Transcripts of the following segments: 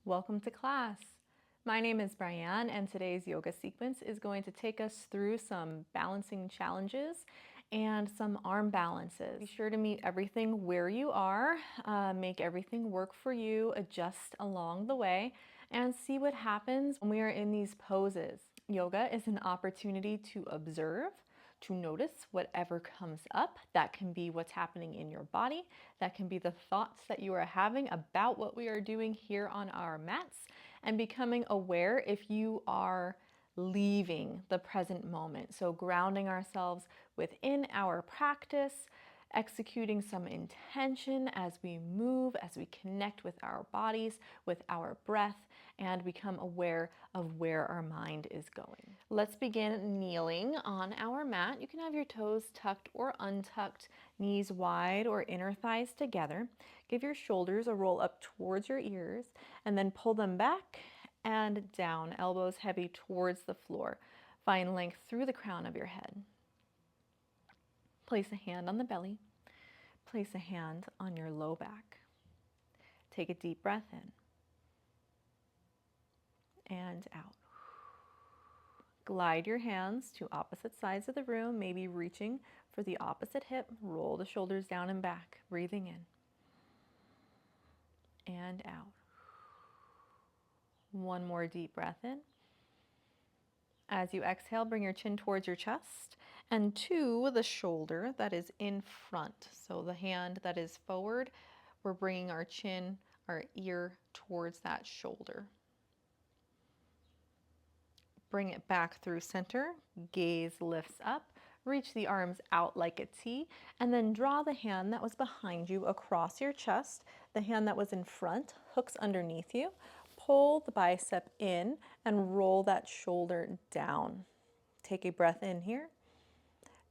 Welcome to class. My name is Bry'Anne, and today's yoga sequence is going to take us through some balancing challenges and some arm balances. Be sure to meet everything where you are, make everything work for you, adjust along the way, and see what happens when we are in these poses. Yoga is an opportunity to observe, to notice whatever comes up. That can be what's happening in your body. That can be the thoughts that you are having about what we are doing here on our mats, and becoming aware if you are leaving the present moment. So grounding ourselves within our practice, executing some intention as we move, as we connect with our bodies, with our breath, and become aware of where our mind is going. Let's begin kneeling on our mat. You can have your toes tucked or untucked, knees wide or inner thighs together. Give your shoulders a roll up towards your ears, and then pull them back and down, elbows heavy towards the floor. Find length through the crown of your head. Place a hand on the belly. Place a hand on your low back. Take a deep breath in and out. Glide your hands to opposite sides of the room, maybe reaching for the opposite hip. Roll the shoulders down and back, breathing in and out. One more deep breath in. As you exhale, bring your chin towards your chest and to the shoulder that is in front. So the hand that is forward, we're bringing our chin, our ear towards that shoulder. Bring it back through center, gaze lifts up, reach the arms out like a T, and then draw the hand that was behind you across your chest. The hand that was in front hooks underneath you. Pull the bicep in and roll that shoulder down. Take a breath in here.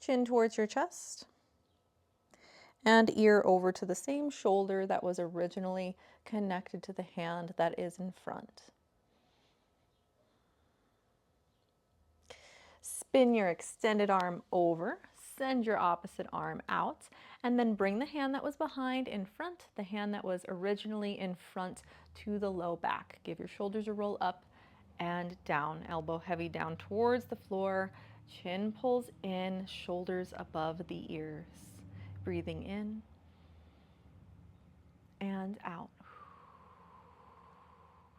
Chin towards your chest. And ear over to the same shoulder that was originally connected to the hand that is in front. Spin your extended arm over, send your opposite arm out, and then bring the hand that was behind in front, the hand that was originally in front to the low back. Give your shoulders a roll up and down, elbow heavy down towards the floor, chin pulls in, shoulders above the ears. Breathing in and out.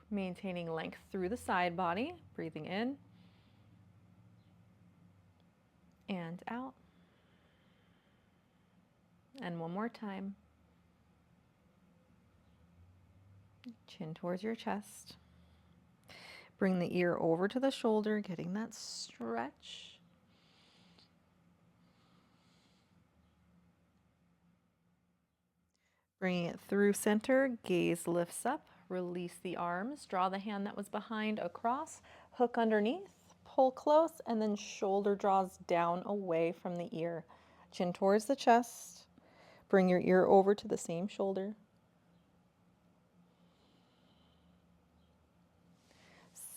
Maintaining length through the side body, breathing in and out. And one more time. Chin towards your chest. Bring the ear over to the shoulder, getting that stretch. Bringing it through center, gaze lifts up, release the arms, draw the hand that was behind across, hook underneath, pull close, and then shoulder draws down away from the ear. Chin towards the chest, bring your ear over to the same shoulder.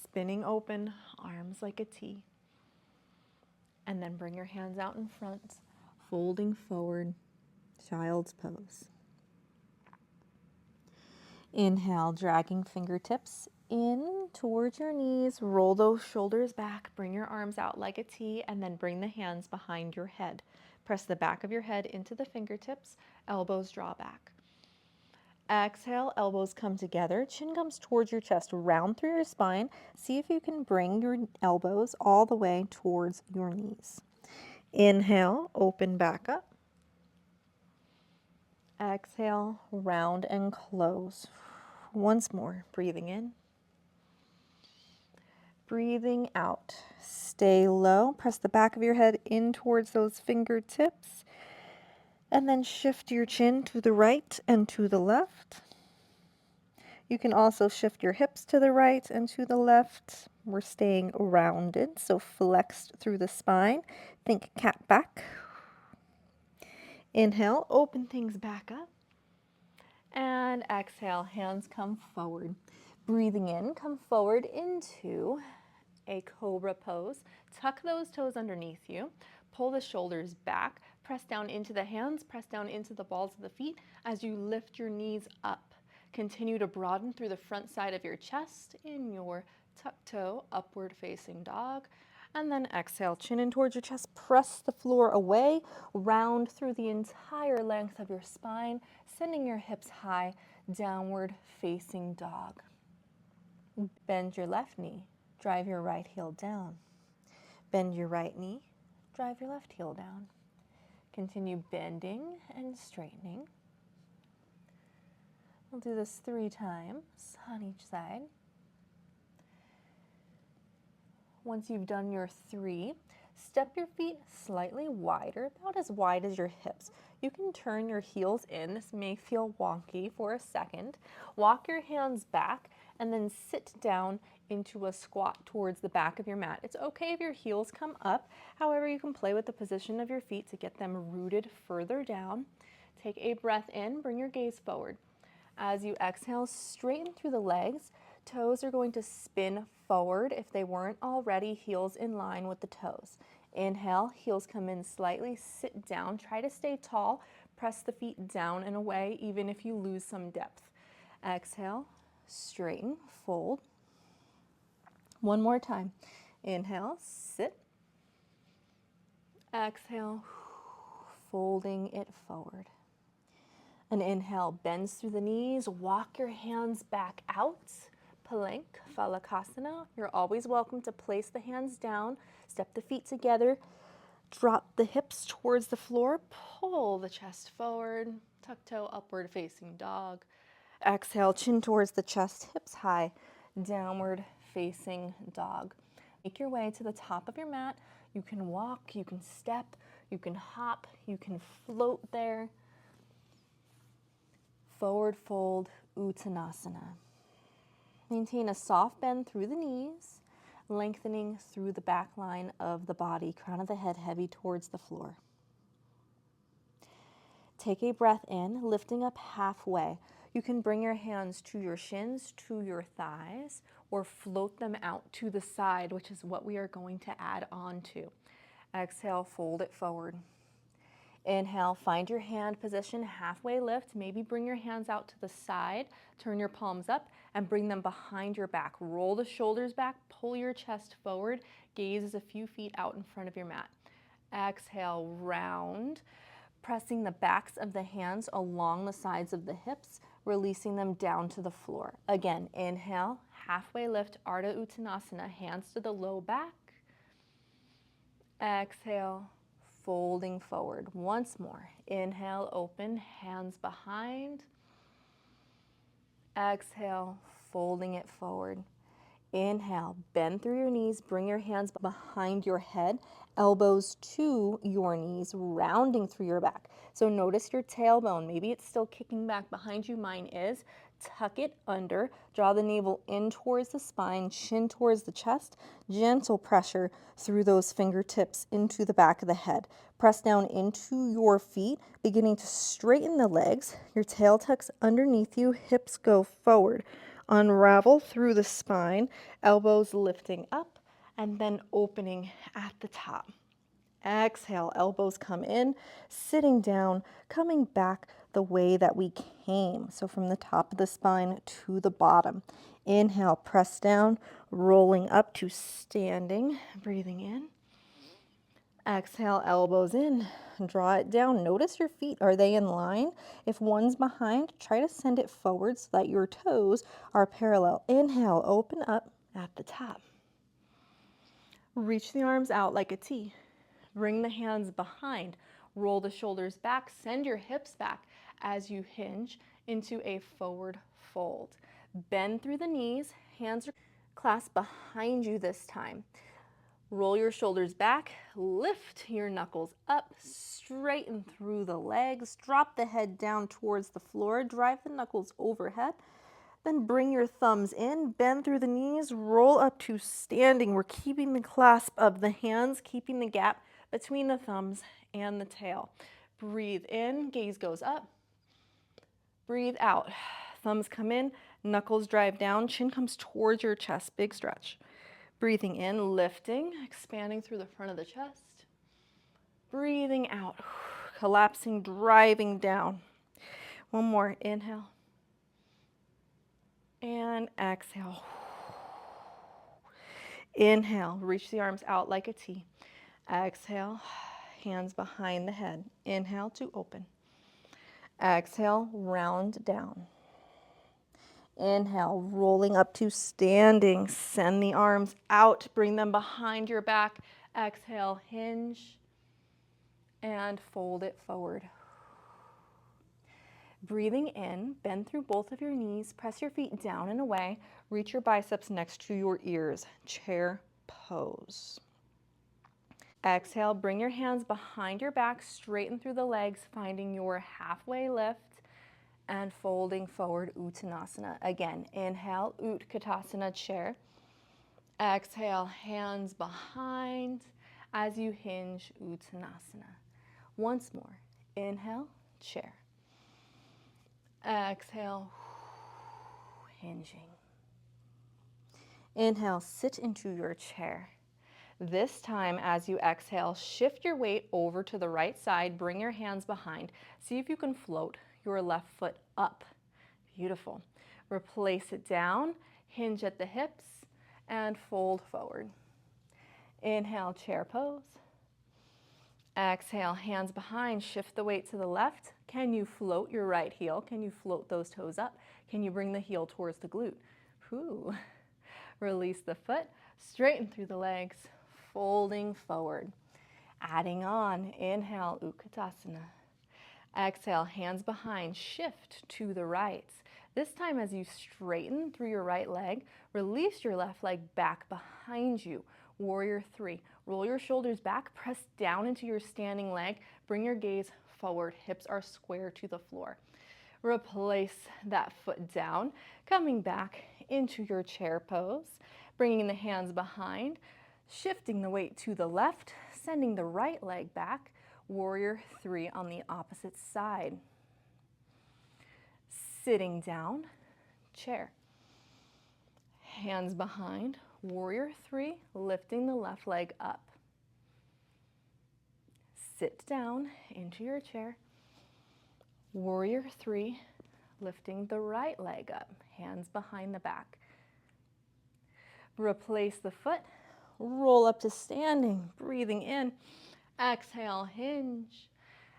Spinning open, arms like a T. And then bring your hands out in front, folding forward, child's pose. Inhale, dragging fingertips in towards your knees. Roll those shoulders back. Bring your arms out like a T, and then bring the hands behind your head. Press the back of your head into the fingertips. Elbows draw back. Exhale, elbows come together. Chin comes towards your chest. Round through your spine. See if you can bring your elbows all the way towards your knees. Inhale, open back up. Exhale, round and close. Once more, breathing in. Breathing out. Stay low. Press the back of your head in towards those fingertips. And then shift your chin to the right and to the left. You can also shift your hips to the right and to the left. We're staying rounded, so flexed through the spine. Think cat back. Inhale, open things back up. And exhale, hands come forward. Breathing in, come forward into a cobra pose. Tuck those toes underneath you. Pull the shoulders back. Press down into the hands. Press down into the balls of the feet as you lift your knees up. Continue to broaden through the front side of your chest in your tuck toe, upward facing dog. And then exhale, chin in towards your chest, press the floor away, round through the entire length of your spine, sending your hips high, downward facing dog. Bend your left knee, drive your right heel down. Bend your right knee, drive your left heel down. Continue bending and straightening. We'll do this 3 times on each side. Once you've done your 3, step your feet slightly wider, about as wide as your hips. You can turn your heels in. This may feel wonky for a second. Walk your hands back and then sit down into a squat towards the back of your mat. It's okay if your heels come up. However, you can play with the position of your feet to get them rooted further down. Take a breath in, bring your gaze forward. As you exhale, straighten through the legs. Toes are going to spin forward if they weren't already, heels in line with the toes. Inhale, heels come in slightly, sit down. Try to stay tall. Press the feet down and away, even if you lose some depth. Exhale, straighten, fold. One more time. Inhale, sit. Exhale, folding it forward. An inhale, bends through the knees, walk your hands back out. Plank, Phalakasana. You're always welcome to place the hands down, step the feet together, drop the hips towards the floor, pull the chest forward, tuck toe, upward facing dog. Exhale, chin towards the chest, hips high, downward facing dog. Make your way to the top of your mat. You can walk, you can step, you can hop, you can float there. Forward fold, Uttanasana. Maintain a soft bend through the knees, lengthening through the back line of the body, crown of the head heavy towards the floor. Take a breath in, lifting up halfway. You can bring your hands to your shins, to your thighs, or float them out to the side, which is what we are going to add on to. Exhale, fold it forward. Inhale, find your hand position, halfway lift. Maybe bring your hands out to the side, turn your palms up, and bring them behind your back. Roll the shoulders back, pull your chest forward, gaze is a few feet out in front of your mat. Exhale, round, pressing the backs of the hands along the sides of the hips, releasing them down to the floor. Again, inhale, halfway lift, Ardha Uttanasana, hands to the low back. Exhale, folding forward. Once more. Inhale, open, hands behind. Exhale, folding it forward. Inhale, bend through your knees, bring your hands behind your head, elbows to your knees, rounding through your back. So notice your tailbone. Maybe it's still kicking back behind you. Mine is. Tuck it under, draw the navel in towards the spine, chin towards the chest, gentle pressure through those fingertips into the back of the head. Press down into your feet, beginning to straighten the legs. Your tail tucks underneath you, hips go forward. Unravel through the spine, elbows lifting up, and then opening at the top. Exhale, elbows come in, sitting down, coming back the way that we came. So from the top of the spine to the bottom. Inhale, press down, rolling up to standing, breathing in. Exhale, elbows in, draw it down. Notice your feet, are they in line? If one's behind, try to send it forward so that your toes are parallel. Inhale, open up at the top. Reach the arms out like a T. Bring the hands behind, roll the shoulders back, send your hips back as you hinge into a forward fold. Bend through the knees, hands are clasped behind you this time. Roll your shoulders back, lift your knuckles up, straighten through the legs, drop the head down towards the floor, drive the knuckles overhead. Then bring your thumbs in, bend through the knees, roll up to standing. We're keeping the clasp of the hands, keeping the gap between the thumbs and the tail. Breathe in, gaze goes up. Breathe out. Thumbs come in, knuckles drive down, chin comes towards your chest, big stretch. Breathing in, lifting, expanding through the front of the chest. Breathing out, collapsing, driving down. One more, inhale. And exhale. Inhale, reach the arms out like a T. Exhale, hands behind the head. Inhale to open. Exhale, round down. Inhale, rolling up to standing. Send the arms out, bring them behind your back. Exhale, hinge, and fold it forward. Breathing in, bend through both of your knees, press your feet down and away, reach your biceps next to your ears, chair pose. Exhale, bring your hands behind your back, straighten through the legs, finding your halfway lift and folding forward, Uttanasana. Again, inhale, Utkatasana, chair. Exhale, hands behind as you hinge, Uttanasana. Once more, inhale, chair. Exhale, hinging. Inhale, sit into your chair. This time, as you exhale, shift your weight over to the right side, bring your hands behind. See if you can float your left foot up. Beautiful. Replace it down, hinge at the hips, and fold forward. Inhale, chair pose. Exhale, hands behind, shift the weight to the left. Can you float your right heel? Can you float those toes up? Can you bring the heel towards the glute? Whew. Release the foot, straighten through the legs, folding forward. Adding on, inhale, Utkatasana. Exhale, hands behind, shift to the right. This time as you straighten through your right leg, release your left leg back behind you. Warrior three. Roll your shoulders back, press down into your standing leg, bring your gaze forward, hips are square to the floor. Replace that foot down, coming back into your chair pose, bringing the hands behind, shifting the weight to the left, sending the right leg back, warrior three on the opposite side. Sitting down, chair. Hands behind, warrior three, lifting the left leg up. Sit down into your chair. Warrior three, lifting the right leg up, hands behind the back. Replace the foot, roll up to standing, breathing in. Exhale, hinge,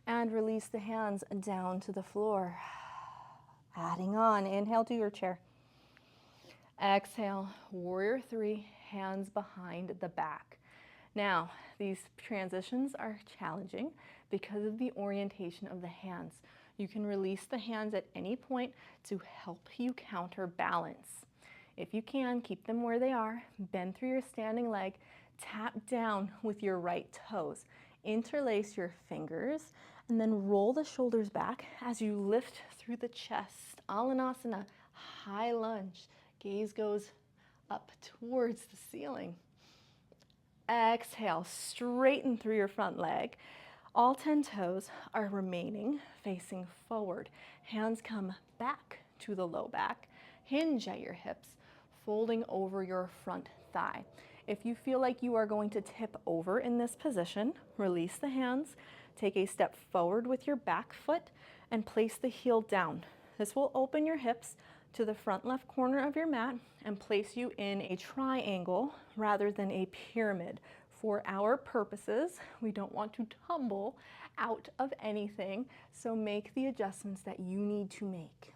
and release the hands down to the floor. Adding on, inhale to your chair. Exhale, warrior three, hands behind the back. Now, these transitions are challenging because of the orientation of the hands. You can release the hands at any point to help you counterbalance. If you can, keep them where they are, bend through your standing leg, tap down with your right toes. Interlace your fingers and then roll the shoulders back as you lift through the chest. Alanasana, high lunge. Gaze goes up towards the ceiling. Exhale, straighten through your front leg. All 10 toes are remaining facing forward. Hands come back to the low back. Hinge at your hips, folding over your front thigh. If you feel like you are going to tip over in this position, release the hands, take a step forward with your back foot, and place the heel down. This will open your hips to the front left corner of your mat and place you in a triangle rather than a pyramid. For our purposes, we don't want to tumble out of anything, so make the adjustments that you need to make.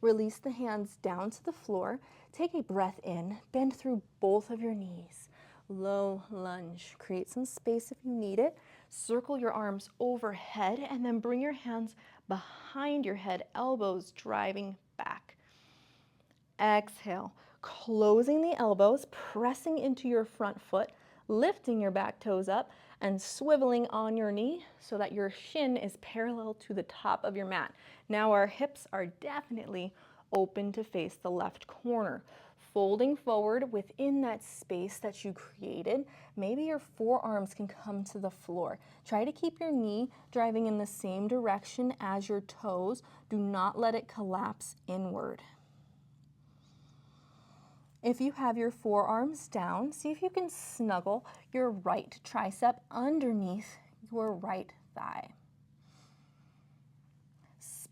Release the hands down to the floor. Take a breath in, bend through both of your knees. Low lunge. Create some space if you need it. Circle your arms overhead and then bring your hands behind your head, elbows driving back. Exhale, closing the elbows, pressing into your front foot, lifting your back toes up and swiveling on your knee so that your shin is parallel to the top of your mat. Now our hips are definitely open to face the left corner. Folding forward within that space that you created, maybe your forearms can come to the floor. Try to keep your knee driving in the same direction as your toes. Do not let it collapse inward. If you have your forearms down, see if you can snuggle your right tricep underneath your right thigh.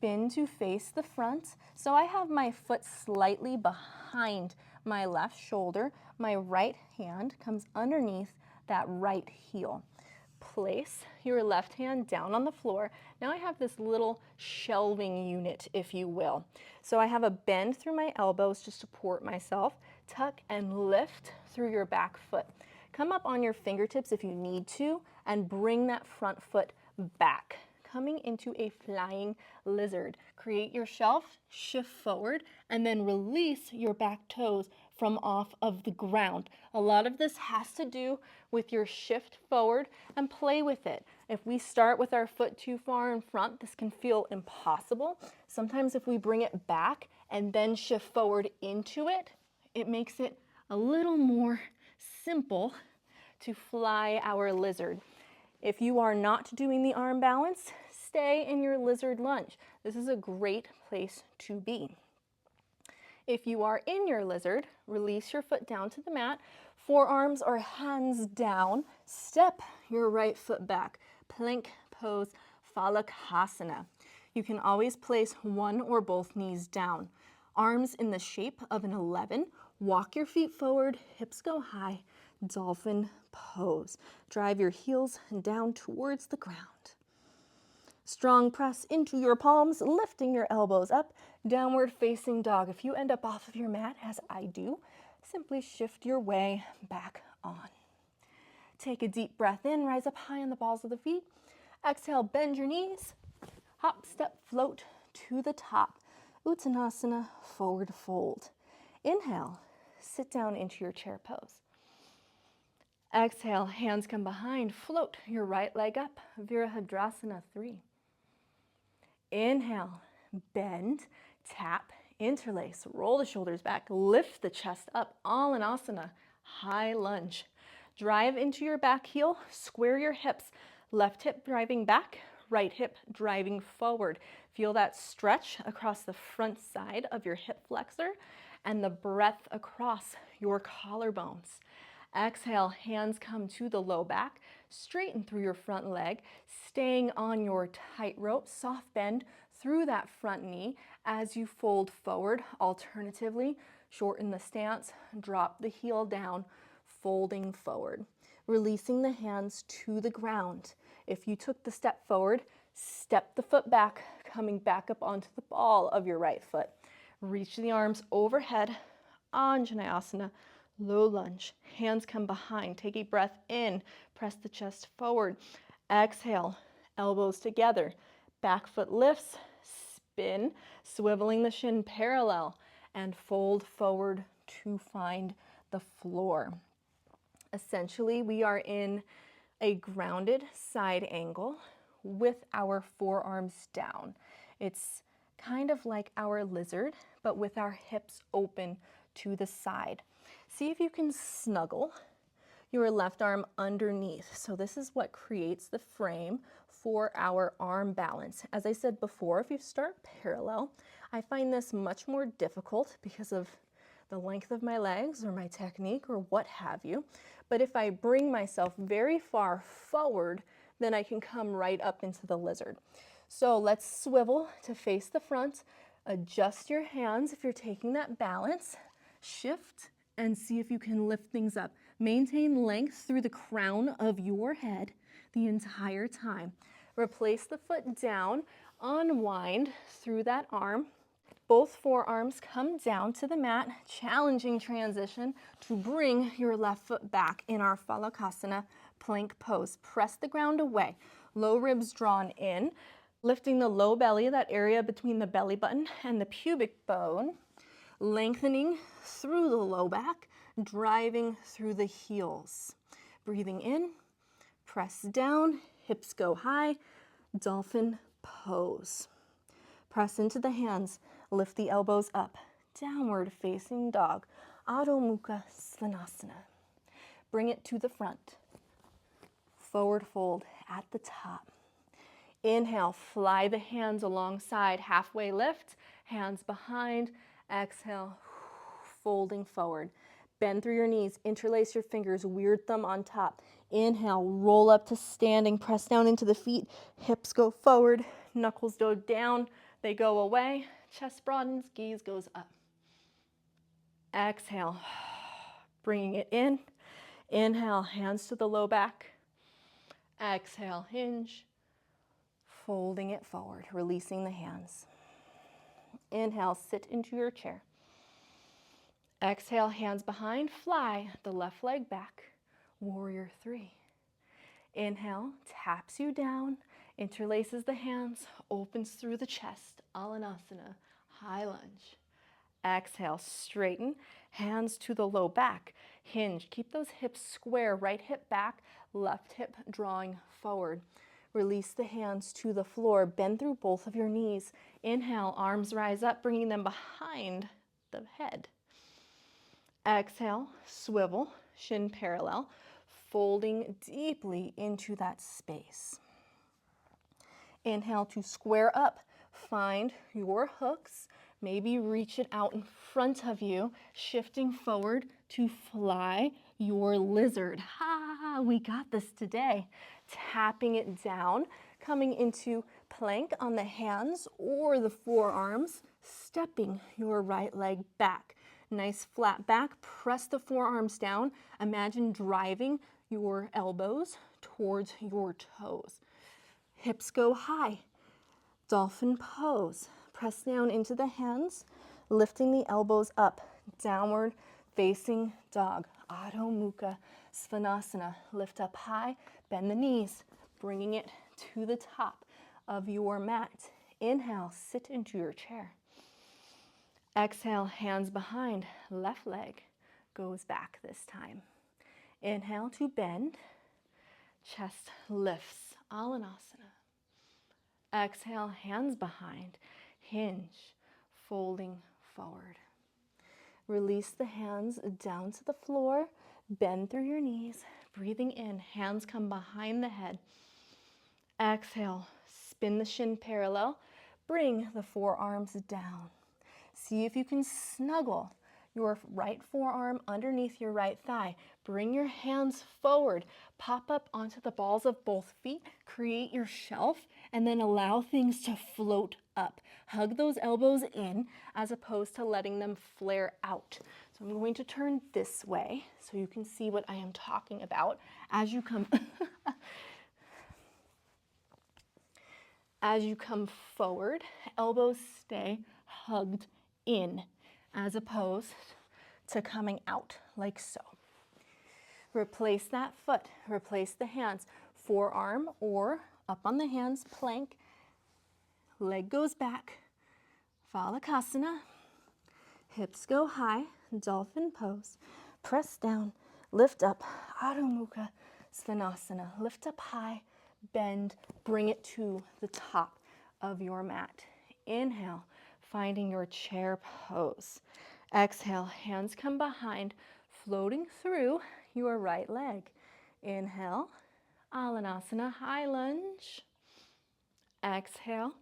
spin to face the front. So I have my foot slightly behind my left shoulder. My right hand comes underneath that right heel. Place your left hand down on the floor. Now I have this little shelving unit, if you will. So I have a bend through my elbows to support myself. Tuck and lift through your back foot. Come up on your fingertips if you need to and bring that front foot back, coming into a flying lizard. Create your shelf, shift forward, and then release your back toes from off of the ground. A lot of this has to do with your shift forward and play with it. If we start with our foot too far in front, this can feel impossible. Sometimes if we bring it back and then shift forward into it, it makes it a little more simple to fly our lizard. If you are not doing the arm balance, stay in your lizard lunge. This is a great place to be. If you are in your lizard, release your foot down to the mat, forearms or hands down, step your right foot back, plank pose, phalakasana. You can always place one or both knees down. Arms in the shape of an 11, walk your feet forward, hips go high, dolphin pose. Drive your heels down towards the ground. Strong press into your palms, lifting your elbows up, downward facing dog. If you end up off of your mat, as I do, simply shift your way back on. Take a deep breath in, rise up high on the balls of the feet. Exhale, bend your knees, hop, step, float to the top. Uttanasana, forward fold. Inhale, sit down into your chair pose. Exhale, hands come behind, float your right leg up, Virabhadrasana 3. Inhale, bend, tap, interlace, roll the shoulders back, lift the chest up, Alanasana, high lunge. Drive into your back heel, square your hips, left hip driving back, right hip driving forward. Feel that stretch across the front side of your hip flexor and the breath across your collarbones. Exhale, hands come to the low back, straighten through your front leg, staying on your tightrope, soft bend through that front knee as you fold forward. Alternatively, shorten the stance, drop the heel down, folding forward. Releasing the hands to the ground. If you took the step forward, step the foot back, coming back up onto the ball of your right foot. Reach the arms overhead, Anjaneyasana, low lunge. Hands come behind. Take a breath in, press the chest forward. Exhale, elbows together. Back foot lifts, spin, swiveling the shin parallel, and fold forward to find the floor. Essentially, we are in a grounded side angle with our forearms down. It's kind of like our lizard, but with our hips open to the side. See if you can snuggle your left arm underneath. So this is what creates the frame for our arm balance. As I said before, if you start parallel, I find this much more difficult because of the length of my legs or my technique or what have you. But if I bring myself very far forward, then I can come right up into the lizard. So let's swivel to face the front. Adjust your hands if you're taking that balance. Shift and see if you can lift things up. Maintain length through the crown of your head the entire time. Replace the foot down, unwind through that arm. Both forearms come down to the mat, challenging transition to bring your left foot back in our Phalakasana plank pose. Press the ground away, low ribs drawn in, lifting the low belly, that area between the belly button and the pubic bone, lengthening through the low back, driving through the heels. Breathing in, press down, hips go high, dolphin pose. Press into the hands, lift the elbows up, downward facing dog, Adho Mukha Svanasana. Bring it to the front, forward fold at the top. Inhale, fly the hands alongside, halfway lift, hands behind, exhale, folding forward. Bend through your knees, interlace your fingers, weird thumb on top. Inhale, roll up to standing, press down into the feet, hips go forward, knuckles go down They go away, chest broadens, gaze goes up. Exhale, bringing it in. Inhale, hands to the low back. Exhale, hinge, folding it forward, releasing the hands. Inhale, sit into your chair. Exhale, hands behind, fly the left leg back. Warrior 3. Inhale, taps you down, interlaces the hands, opens through the chest, Alanasana, high lunge. Exhale, straighten, hands to the low back, hinge. Keep those hips square, right hip back, left hip drawing forward. Release the hands to the floor, bend through both of your knees. Inhale, arms rise up, bringing them behind the head. Exhale, swivel, shin parallel, folding deeply into that space. Inhale to square up, find your hooks, maybe reach it out in front of you, shifting forward to fly your lizard. Ha, we got this today. Tapping it down, coming into plank on the hands or the forearms, stepping your right leg back. Nice flat back, press the forearms down. Imagine driving your elbows towards your toes. Hips go high. Dolphin pose. Press down into the hands, lifting the elbows up. Downward facing dog. Adho Mukha Svanasana. Lift up high, bend the knees, bringing it to the top of your mat. Inhale, sit into your chair. Exhale, hands behind, left leg goes back this time. Inhale to bend, chest lifts, Alanasana. Exhale, hands behind, hinge, folding forward. Release the hands down to the floor, bend through your knees, breathing in, hands come behind the head. Exhale, spin the shin parallel, bring the forearms down. See if you can snuggle your right forearm underneath your right thigh. Bring your hands forward, pop up onto the balls of both feet, create your shelf, and then allow things to float up. Hug those elbows in as opposed to letting them flare out. So I'm going to turn this way so you can see what I am talking about as you come as you come forward, elbows stay hugged in as opposed to coming out like so. Replace that foot, replace the hands, forearm or up on the hands, plank, leg goes back, Phalakasana, hips go high, dolphin pose, press down, lift up, Adho Mukha Svanasana, lift up high, bend, bring it to the top of your mat. Inhale, finding your chair pose. Exhale, hands come behind, floating through your right leg. Inhale, Alanasana, high lunge. Exhale,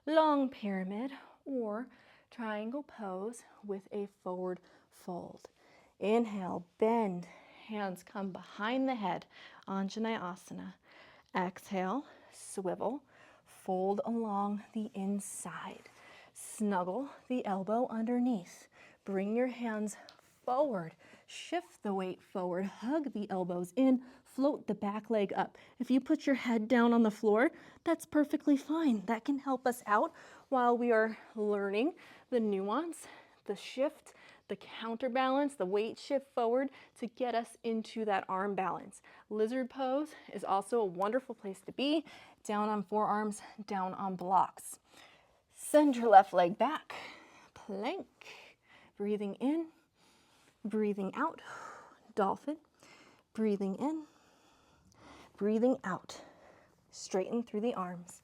long pyramid or triangle pose with a forward fold. Inhale, bend, hands come behind the head, Anjaneyasana. Exhale, swivel, fold along the inside. Snuggle the elbow underneath. Bring your hands forward. Shift the weight forward. Hug the elbows in. Float the back leg up. If you put your head down on the floor, that's perfectly fine. That can help us out while we are learning the nuance, the shift, the counterbalance, the weight shift forward to get us into that arm balance. Lizard pose is also a wonderful place to be. Down on forearms, down on blocks. Send your left leg back. Plank. Breathing in, breathing out. Dolphin. Breathing in, breathing out. Straighten through the arms.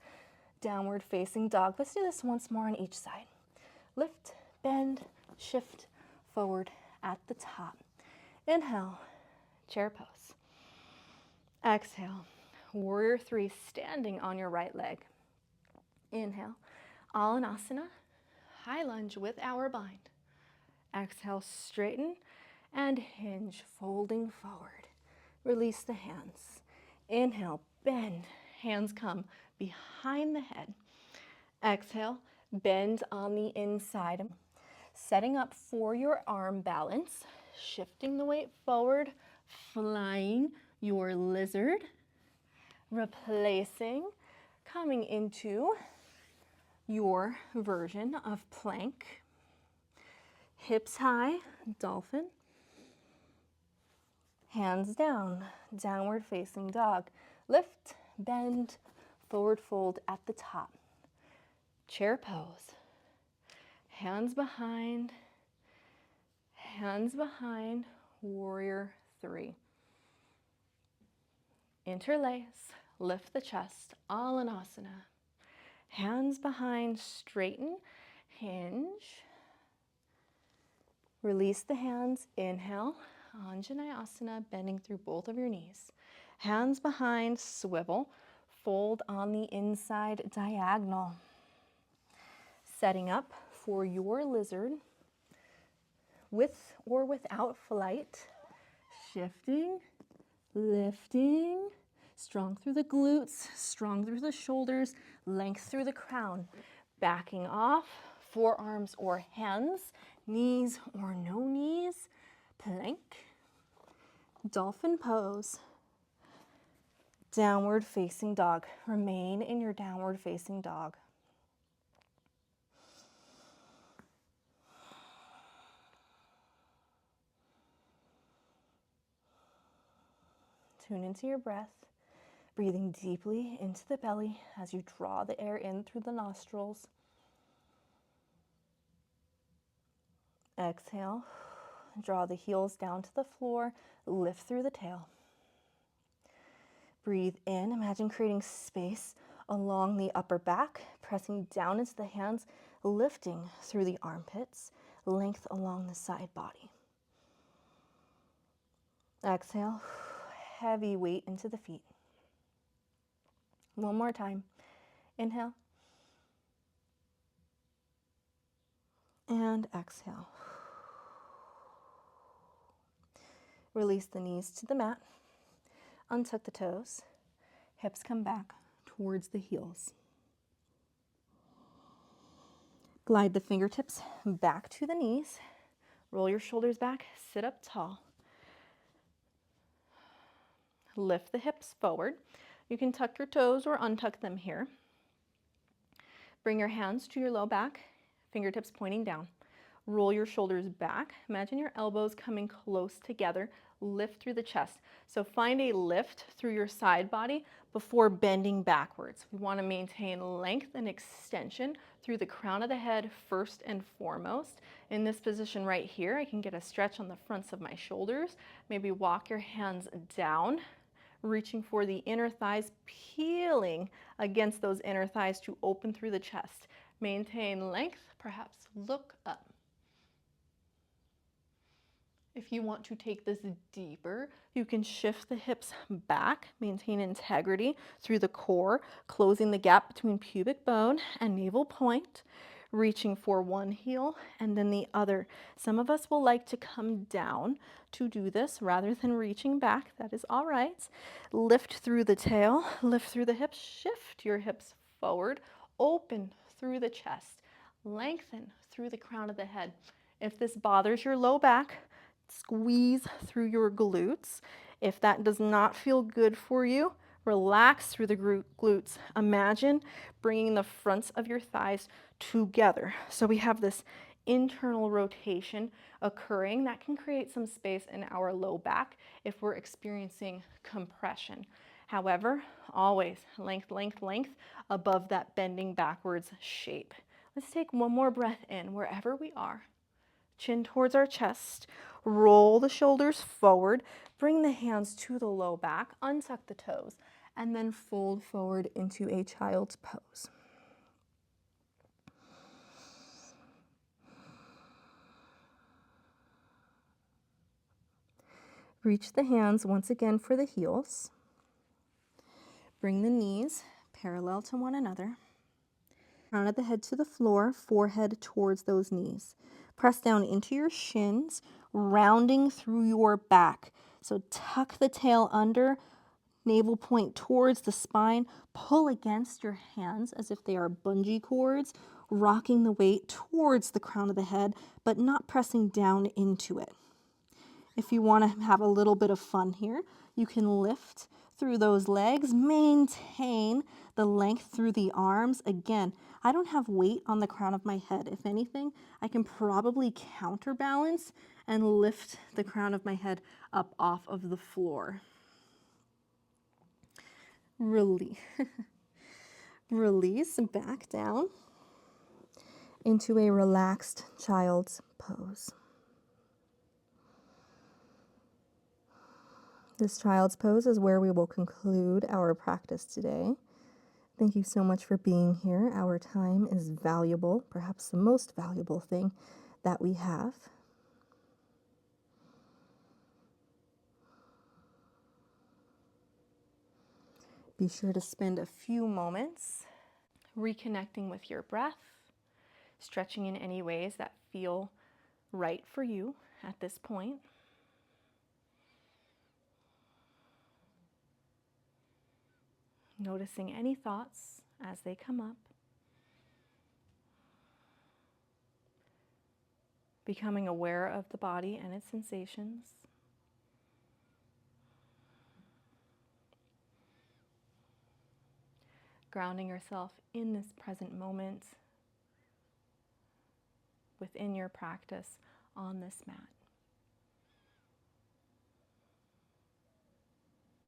Downward facing dog. Let's do this once more on each side. Lift, bend, shift, forward at the top. Inhale, chair pose. Exhale, warrior 3, standing on your right leg. Inhale, Alanasana, high lunge with our bind. Exhale, straighten and hinge, folding forward. Release the hands. Inhale, bend, hands come behind the head. Exhale, Bend on the inside. Setting up for your arm balance, shifting the weight forward, flying your lizard, replacing, coming into your version of plank. Hips high, dolphin. Hands down, downward facing dog. Lift, bend, forward fold at the top. Chair pose. Hands behind, warrior three. Interlace, lift the chest, Alanasana. Hands behind, straighten, hinge. Release the hands, inhale, Anjaneyasana, bending through both of your knees. Hands behind, swivel, fold on the inside, diagonal. Setting up for your lizard, with or without flight. Shifting, lifting, strong through the glutes, strong through the shoulders, length through the crown. Backing off, forearms or hands, knees or no knees, plank, dolphin pose, downward facing dog. Remain in your downward facing dog. Tune into your breath, breathing deeply into the belly as you draw the air in through the nostrils. Exhale, draw the heels down to the floor, lift through the tail. Breathe in, imagine creating space along the upper back, pressing down into the hands, lifting through the armpits, length along the side body. Exhale, heavy weight into the feet. One more time. Inhale. And exhale. Release the knees to the mat. Untuck the toes. Hips come back towards the heels. Glide the fingertips back to the knees. Roll your shoulders back. Sit up tall. Lift the hips forward. You can tuck your toes or untuck them here. Bring your hands to your low back, fingertips pointing down. Roll your shoulders back. Imagine your elbows coming close together. Lift through the chest. So find a lift through your side body before bending backwards. We want to maintain length and extension through the crown of the head first and foremost. In this position right here, I can get a stretch on the fronts of my shoulders. Maybe walk your hands down, reaching for the inner thighs, peeling against those inner thighs to open through the chest. Maintain length, perhaps look up. If you want to take this deeper, you can shift the hips back, maintain integrity through the core, closing the gap between pubic bone and navel point, reaching for one heel and then the other. Some of us will like to come down to do this rather than reaching back. That is all right. Lift through the tail, lift through the hips, shift your hips forward, open through the chest, lengthen through the crown of the head. If this bothers your low back, squeeze through your glutes. If that does not feel good for you, relax through the glutes. Imagine bringing the fronts of your thighs together. So we have this internal rotation occurring that can create some space in our low back if we're experiencing compression. However, always length, length, length above that bending backwards shape. Let's take one more breath in wherever we are. Chin towards our chest, roll the shoulders forward, bring the hands to the low back, untuck the toes, and then fold forward into a child's pose. Reach the hands once again for the heels. Bring the knees parallel to one another. Crown of the head to the floor, forehead towards those knees. Press down into your shins, rounding through your back. So tuck the tail under, navel point towards the spine. Pull against your hands as if they are bungee cords, rocking the weight towards the crown of the head, but not pressing down into it. If you want to have a little bit of fun here, you can lift through those legs, maintain the length through the arms. Again, I don't have weight on the crown of my head. If anything, I can probably counterbalance and lift the crown of my head up off of the floor. Release. Release back down into a relaxed child's pose. This child's pose is where we will conclude our practice today. Thank you so much for being here. Our time is valuable, perhaps the most valuable thing that we have. Be sure to spend a few moments reconnecting with your breath, stretching in any ways that feel right for you at this point. Noticing any thoughts as they come up. Becoming aware of the body and its sensations. Grounding yourself in this present moment within your practice on this mat.